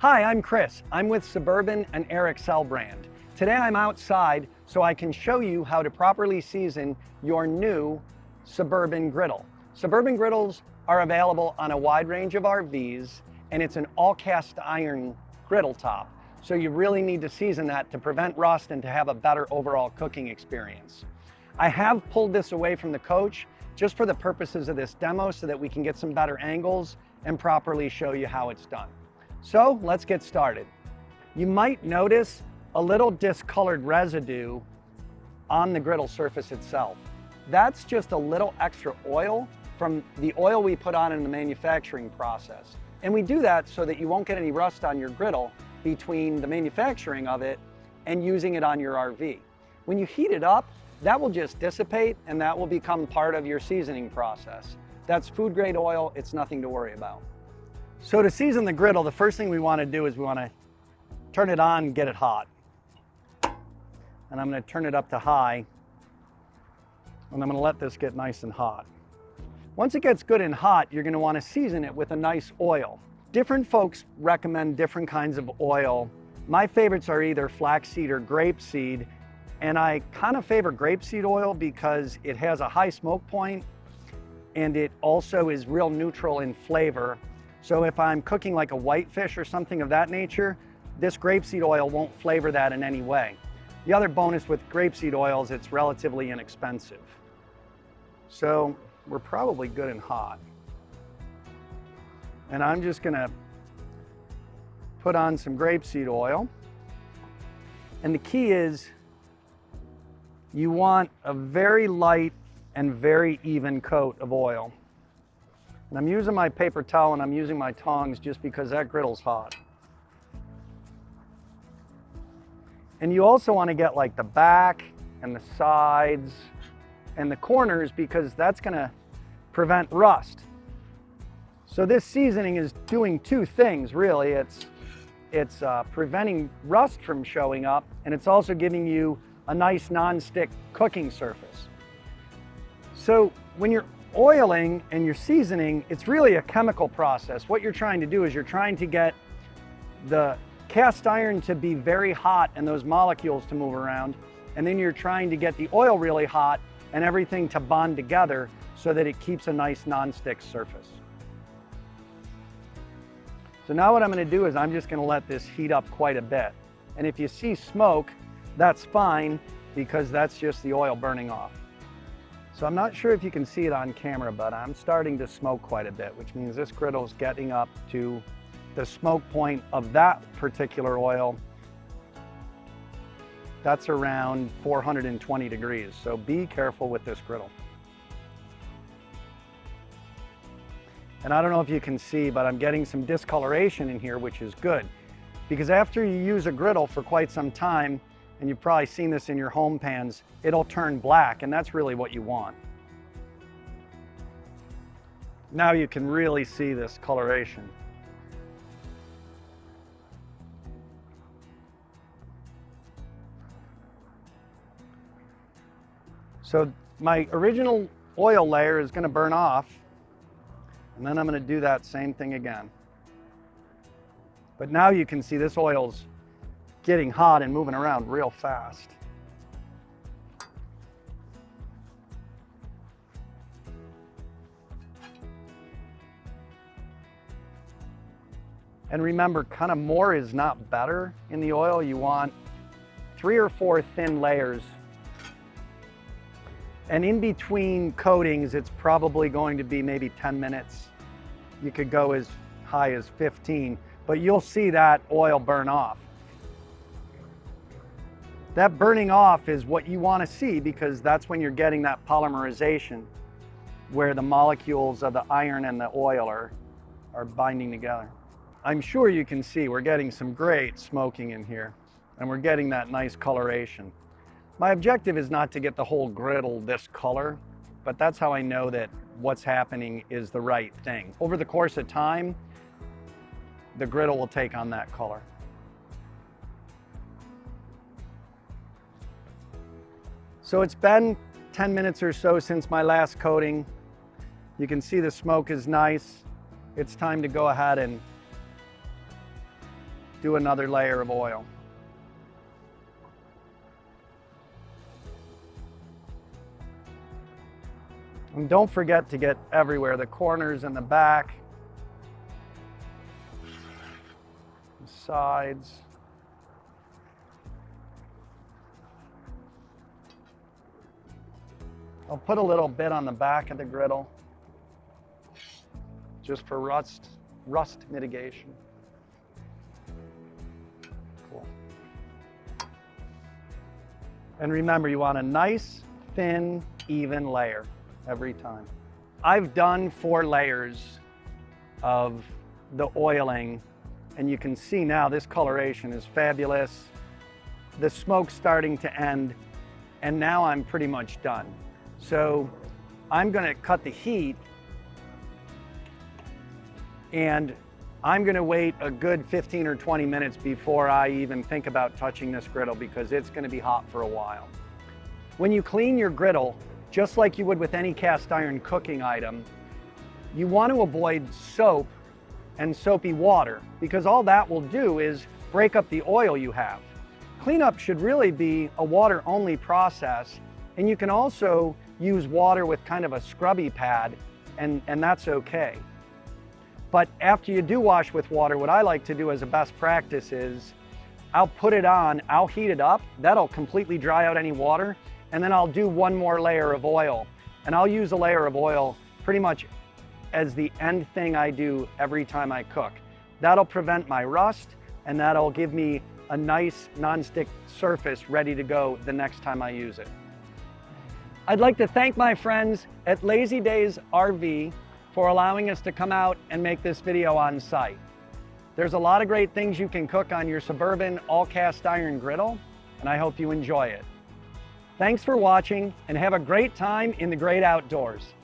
Hi, I'm Chris. I'm with Suburban and Eric brand. Today I'm outside so I can show you how to properly season your new Suburban Griddle. Suburban Griddles are available on a wide range of RVs, and it's an all cast iron griddle top. So you really need to season that to prevent rust and to have a better overall cooking experience. I have pulled this away from the coach just for the purposes of this demo so that we can get some better angles and properly show you how it's done. So let's get started. You might notice a little discolored residue on the griddle surface itself. That's just a little extra oil from the oil we put on in the manufacturing process. And we do that so that you won't get any rust on your griddle between the manufacturing of it and using it on your RV. When you heat it up, that will just dissipate and that will become part of your seasoning process. That's food grade oil, it's nothing to worry about. So to season the griddle, the first thing we want to do is we want to turn it on and get it hot. And I'm going to turn it up to high. And I'm going to let this get nice and hot. Once it gets good and hot, you're going to want to season it with a nice oil. Different folks recommend different kinds of oil. My favorites are either flaxseed or grapeseed. And I kind of favor grapeseed oil because it has a high smoke point and it also is real neutral in flavor. So if I'm cooking like a whitefish or something of that nature, this grapeseed oil won't flavor that in any way. The other bonus with grapeseed oils, it's relatively inexpensive. So we're probably good and hot. And I'm just gonna put on some grapeseed oil. And the key is you want a very light and very even coat of oil. And I'm using my paper towel and I'm using my tongs just because that griddle's hot. And you also want to get like the back and the sides and the corners because that's going to prevent rust. So this seasoning is doing two things really. It's preventing rust from showing up, and it's also giving you a nice non-stick cooking surface. So when you're oiling and you're seasoning, it's really a chemical process. What you're trying to do is you're trying to get the cast iron to be very hot and those molecules to move around, and then you're trying to get the oil really hot and everything to bond together so that it keeps a nice non-stick surface. So now what I'm going to do is I'm just going to let this heat up quite a bit. And if you see smoke, that's fine because that's just the oil burning off. So I'm not sure if you can see it on camera, but I'm starting to smoke quite a bit, which means this griddle is getting up to the smoke point of that particular oil. That's around 420 degrees, so be careful with this griddle. And I don't know if you can see, but I'm getting some discoloration in here, which is good. Because after you use a griddle for quite some time, and you've probably seen this in your home pans, it'll turn black, and that's really what you want. Now you can really see this coloration. So my original oil layer is going to burn off, and then I'm going to do that same thing again. But now you can see this oil's getting hot and moving around real fast. And remember, kind of more is not better in the oil. You want 3 or 4 thin layers. And in between coatings, it's probably going to be maybe 10 minutes. You could go as high as 15, but you'll see that oil burn off. That burning off is what you want to see because that's when you're getting that polymerization where the molecules of the iron and the oil are binding together. I'm sure you can see we're getting some great smoking in here and we're getting that nice coloration. My objective is not to get the whole griddle this color, but that's how I know that what's happening is the right thing. Over the course of time, the griddle will take on that color. So it's been 10 minutes or so since my last coating. You can see the smoke is nice. It's time to go ahead and do another layer of oil. And don't forget to get everywhere, the corners and the back, the sides. I'll put a little bit on the back of the griddle just for rust mitigation. Cool. And remember, you want a nice, thin, even layer every time. I've done 4 layers of the oiling, and you can see now this coloration is fabulous. The smoke's starting to end, and now I'm pretty much done. So I'm gonna cut the heat, and I'm gonna wait a good 15 or 20 minutes before I even think about touching this griddle, because it's gonna be hot for a while. When you clean your griddle, just like you would with any cast iron cooking item, you want to avoid soap and soapy water, because all that will do is break up the oil you have. Cleanup should really be a water-only process, and you can also use water with kind of a scrubby pad, and that's okay. But after you do wash with water, what I like to do as a best practice is I'll put it on, I'll heat it up, that'll completely dry out any water, and then I'll do one more layer of oil. And I'll use a layer of oil pretty much as the end thing I do every time I cook. That'll prevent my rust, and that'll give me a nice nonstick surface ready to go the next time I use it. I'd like to thank my friends at Lazy Days RV for allowing us to come out and make this video on site. There's a lot of great things you can cook on your Suburban all cast iron griddle, and I hope you enjoy it. Thanks for watching, and have a great time in the great outdoors.